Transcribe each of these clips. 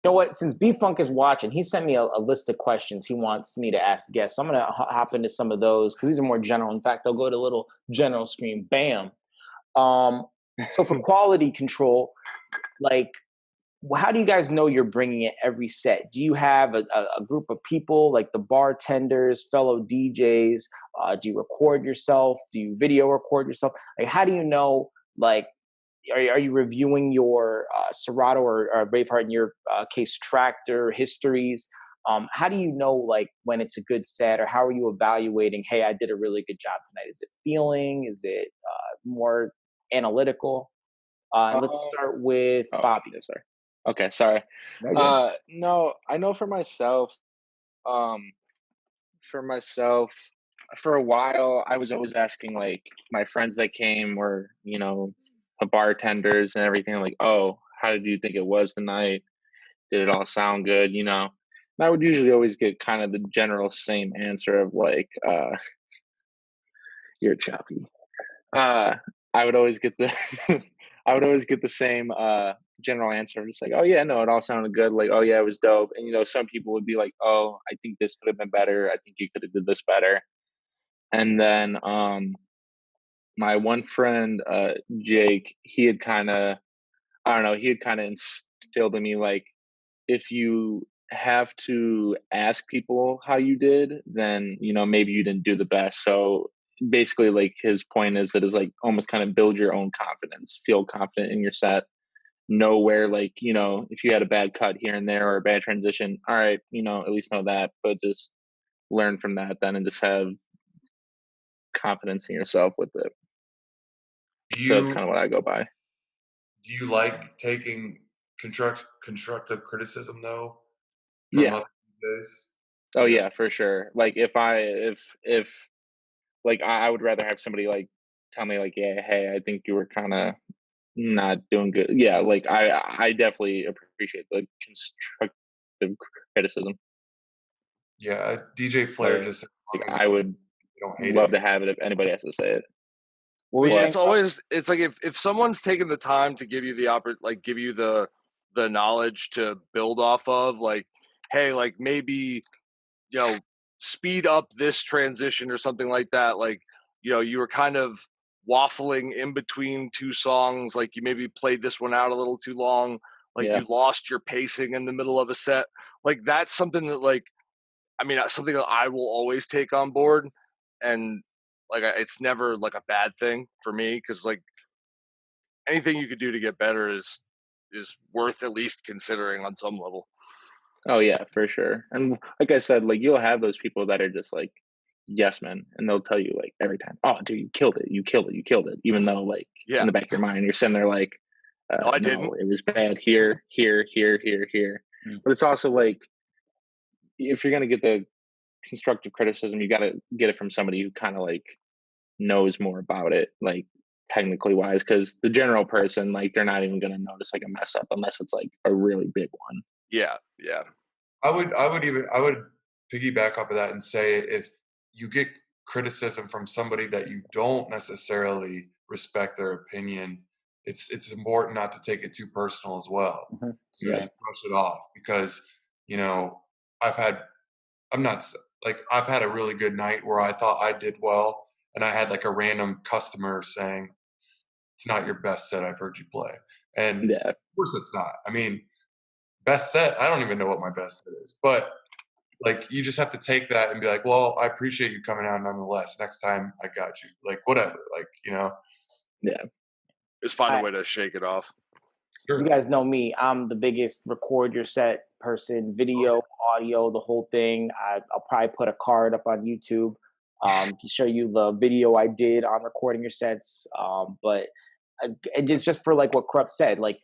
You know what? Since B Funk is watching, he sent me a list of questions he wants me to ask guests. So I'm gonna hop into some of those because these are more general. In fact, I'll go to a little general screen. Bam. Um, so for quality control, like, how do you guys know you're bringing it every set? Do you have a group of people like the bartenders, fellow DJs? Do you record yourself? Do you video record yourself? Like, how do you know, like, are you reviewing your Serato or Braveheart, in your case, Tractor histories? How do you know, like, when it's a good set, or how are you evaluating, hey, I did a really good job tonight? Is it feeling? Is it more analytical? And let's Um, start with oh, Bobby. yes, sir. Okay, sorry. No, good. No, I know um, for myself, for a while, I was always asking like my friends that came were, the bartenders and everything, like, oh, how did you think it was tonight? Did it all sound good? And I would usually always get kind of the general same answer of like, you're choppy. Uh, I would always get the I would always get the same general answer, just like, oh yeah, no, it all sounded good. Like, oh yeah, it was dope. And some people would be like, oh, I think this could have been better. I think you could have did this better. And then my one friend, Jake, he had kind of, I don't know, he had kind of instilled in me like, if you have to ask people how you did, then maybe you didn't do the best. So basically, like, his point is that is like almost kind of build your own confidence, feel confident in your set, know where, like, if you had a bad cut here and there or a bad transition, all right, at least know that, but just learn from that then and just have confidence in yourself with it. Do So that's you kind of what I go by. do you like taking constructive criticism though from Yeah. other days? Oh Yeah. yeah, for sure. Like if like I would rather have somebody like tell me like, yeah, hey, I think you were kind of not doing good. Yeah, like I definitely appreciate the constructive criticism. Yeah, DJ Flair Like just said, as long as I would you don't hate love it. to have it if anybody has to say it. What were you Yeah, saying? it's always it's like if someone's taken the time to give you give you the knowledge to build off of, like, hey, like, maybe, you know, speed up this transition or something like that. Like, you were kind of waffling in between two songs. Like, you maybe played this one out a little too long. Like, Yeah. you lost your pacing in the middle of a set. Like, that's something that, like, I mean, something that I will always take on board. And, like, it's never like a bad thing for me, because, like, anything you could do to get better is worth at least considering on some level. Oh yeah, for sure. And like I said, like you'll have those people that are just like yes men, and they'll tell you like every time, oh dude, you killed it, you killed it, you killed it, even though like Yeah. in the back of your mind you're sitting there like, No, I no, didn't. it was bad here, here, here, here, here. But it's also like if you're gonna get the constructive criticism, you gotta get it from somebody who kind of like knows more about it, like technically wise, because the general person, like, they're not even gonna notice like a mess up unless it's like a really big one. Yeah. I would piggyback off of that and say if you get criticism from somebody that you don't necessarily respect their opinion, it's important not to take it too personal as well. Mhm. You Yeah. just brush it off because you know I've had I'm not like I've had a really good night where I thought I did well, and I had like a random customer saying it's not your best set I've heard you play, and of Yeah. course it's not. I mean, best set, I don't even know what my best set is, but like you just have to take that and be like, well, I appreciate you coming out nonetheless. Next time I got you. Like whatever. Like, Yeah. Just find a I, way to shake it off. you sure. guys know me. I'm the biggest record your set person, video, audio, the whole thing. I'll probably put a card up on YouTube to show you the video I did on recording your sets. But it's just for like what Krupp said. Like,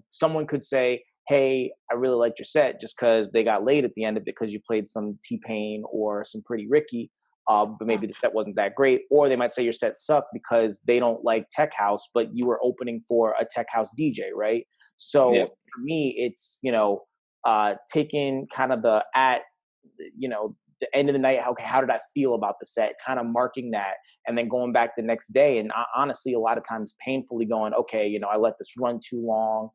someone could say, hey, I really liked your set just because they got laid at the end of it because you played some T-Pain or some Pretty Ricky. But maybe the set wasn't that great. Or they might say your set sucked because they don't like tech house, but you were opening for a tech house DJ, right? So Yeah. for me, it's, taking kind of the end of the night, okay, how did I feel about the set? Kind of marking that and then going back the next day. And honestly, a lot of times painfully going, okay, I let this run too long,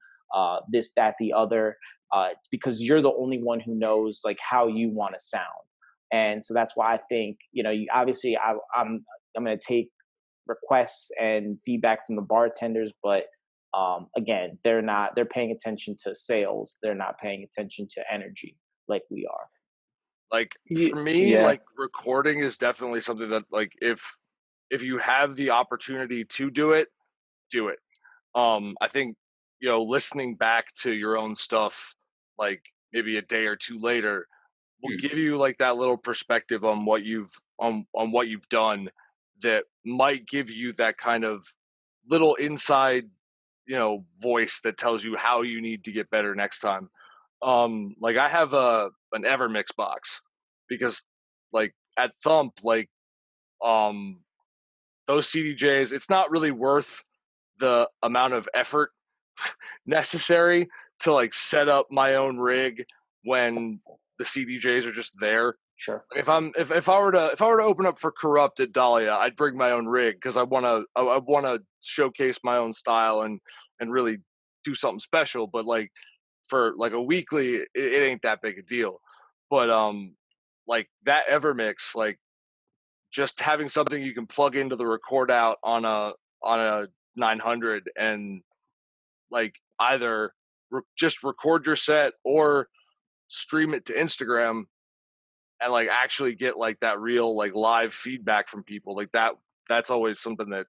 this, that, the other. because you're the only one who knows like how you want to sound. And so that's why I think, obviously I'm going to take requests and feedback from the bartenders, but again, they're paying attention to sales. They're not paying attention to energy like we are. Like for me, like recording is definitely something that like if you have the opportunity to do it, do it. I think, listening back to your own stuff, like maybe a day or two later, will give you like that little perspective on what you've on what you've done that might give you that kind of little inside, voice that tells you how you need to get better next time. Like I have an Evermix box because like at Thump, like those CDJs, it's not really worth the amount of effort necessary to like set up my own rig when the CDJs are just there. Sure. If I were to open up for Corrupt at Dahlia, I'd bring my own rig because I wanna showcase my own style and really do something special. But like for like a weekly, it ain't that big a deal. But like that Evermix, like just having something you can plug into the record out on a 900 and like either just record your set or stream it to Instagram and like actually get like that real like live feedback from people, like that's always something that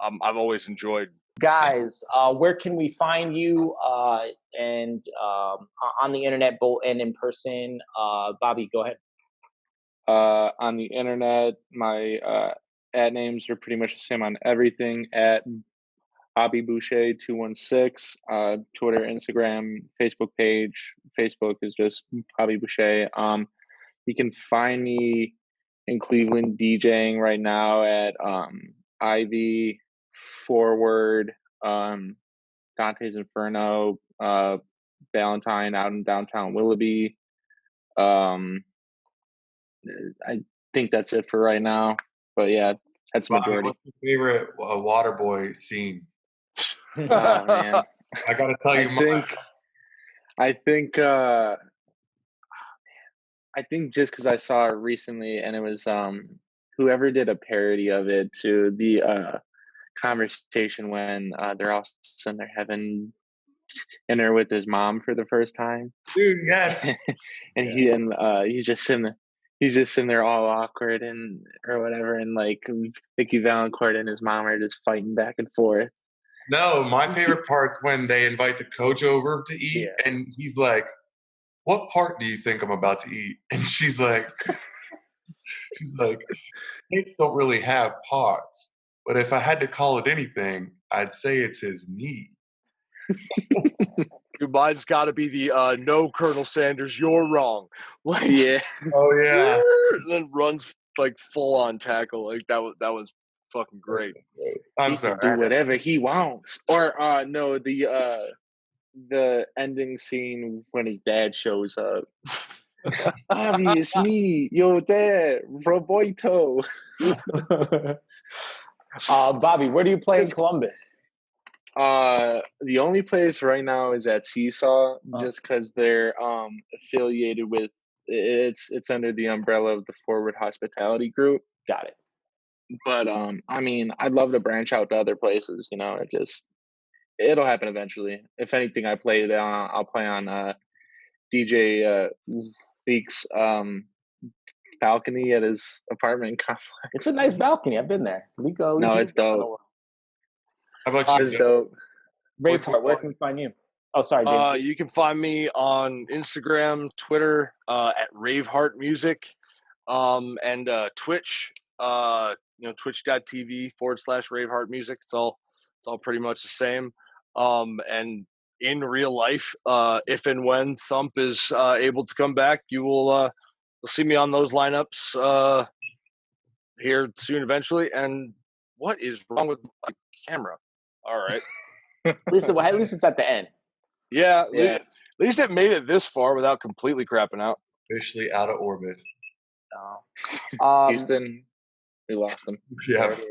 I've always enjoyed. Guys, where can we find you and on the internet, both and in person? Bobby, go ahead. On the internet, my ad names are pretty much the same on everything at Bobby Booshay 216, Twitter, Instagram, Facebook page. Facebook is just Bobby Booshay. You can find me in Cleveland DJing right now at Ivy, Forward, Dante's Inferno, Valentine out in downtown Willoughby. I think that's it for right now. But yeah, that's the majority. What's your favorite Waterboy scene? Oh man, I gotta tell you, I think just because I saw it recently, and it was whoever did a parody of it to the conversation when they're all sitting there having dinner with his mom for the first time. Dude, yeah. And he's just sitting there all awkward and or whatever, and like Vicky Valancourt and his mom are just fighting back and forth. No, my favorite part's when they invite the coach over to eat, and he's like, "What part do you think I'm about to eat?" And she's like, "Cakes don't really have parts, but if I had to call it anything, I'd say it's his knee." Mine's got to be the no, Colonel Sanders, you're wrong. Like, yeah. Oh yeah. And then runs like full on tackle. Like that was fucking great. I'm he sorry. can do whatever he wants. Or no, the ending scene when his dad shows up. Bobby, it's me, your dad, Roboito. Bobby, where do you play in Columbus? The only place right now is at Seesaw, just because they're affiliated with it's under the umbrella of the Forward Hospitality Group. Got it. But I mean, I'd love to branch out to other places. It'll happen eventually. If anything, I'll play on DJ Leak's balcony at his apartment complex. It's a nice balcony. I've been there. No, it's dope. How about you? It's dope. Raveheart, where can we find you? Oh, sorry, James. You can find me on Instagram, Twitter at Raveheart Music, and Twitch. Twitch.tv/Raveheart Music. It's all pretty much the same. And in real life, if and when Thump is able to come back, you'll see me on those lineups here soon, eventually. And what is wrong with my camera? All right. At least it's at the end. Yeah. At least it made it this far without completely crapping out. Officially out of orbit. Houston, we lost him. Yeah. There it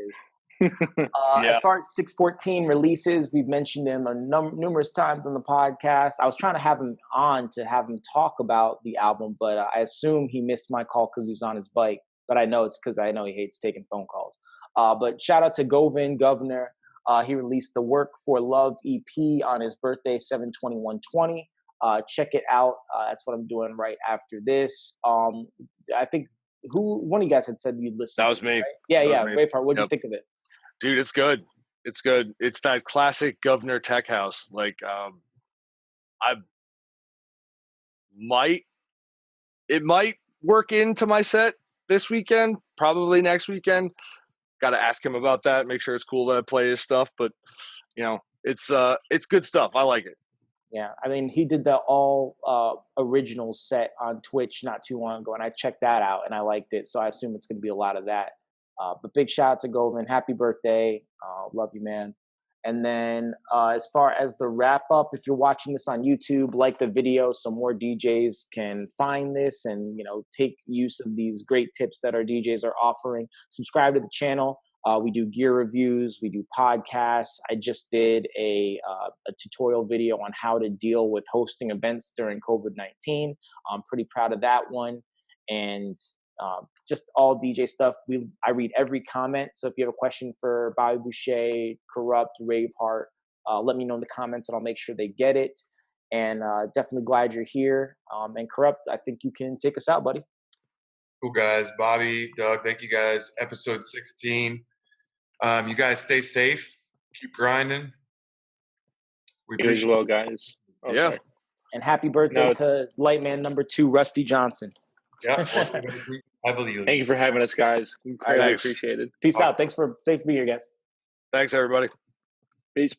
is. As far as 614 releases, we've mentioned him numerous times on the podcast. I was trying to have him on to have him talk about the album, but I assume he missed my call because he was on his bike. But I know it's because I know he hates taking phone calls. But shout out to Governor. He released the Work for Love EP on his birthday, 7/21/20. Check it out. That's what I'm doing right after this. I think one of you guys had said you'd listen. That was me. Right? Yeah. Raveheart, what'd you Yep. think of it? Dude, it's good. It's good. It's that classic Governor Tech House. Like, it might work into my set this weekend, probably next weekend. Got to ask him about that. Make sure it's cool that I play his stuff. But it's good stuff. I like it. Yeah, I mean, he did the all original set on Twitch not too long ago, and I checked that out, and I liked it. So I assume it's going to be a lot of that. But big shout out to Goldman. Happy birthday. Love you, man. And then as far as the wrap up, if you're watching this on YouTube, like the video so more DJs can find this and, take use of these great tips that our DJs are offering. Subscribe to the channel. We do gear reviews. We do podcasts. I just did a tutorial video on how to deal with hosting events during COVID-19. I'm pretty proud of that one. And just all DJ stuff. I read every comment. So if you have a question for Bobby Booshay, Corrupt, Raveheart, let me know in the comments and I'll make sure they get it. And definitely glad you're here. And Corrupt, I think you can take us out, buddy. Cool, guys. Bobby, Doug, thank you guys. Episode 16. You guys stay safe. Keep grinding. We appreciate you as well, guys. Oh, yeah. Sorry. And happy birthday to Lightman number 2, Rusty Johnson. Yeah. Heavily. Thank you for having us, guys. Incredibly appreciated. Peace out. Thanks for being here, guys. Thanks, everybody. Peace.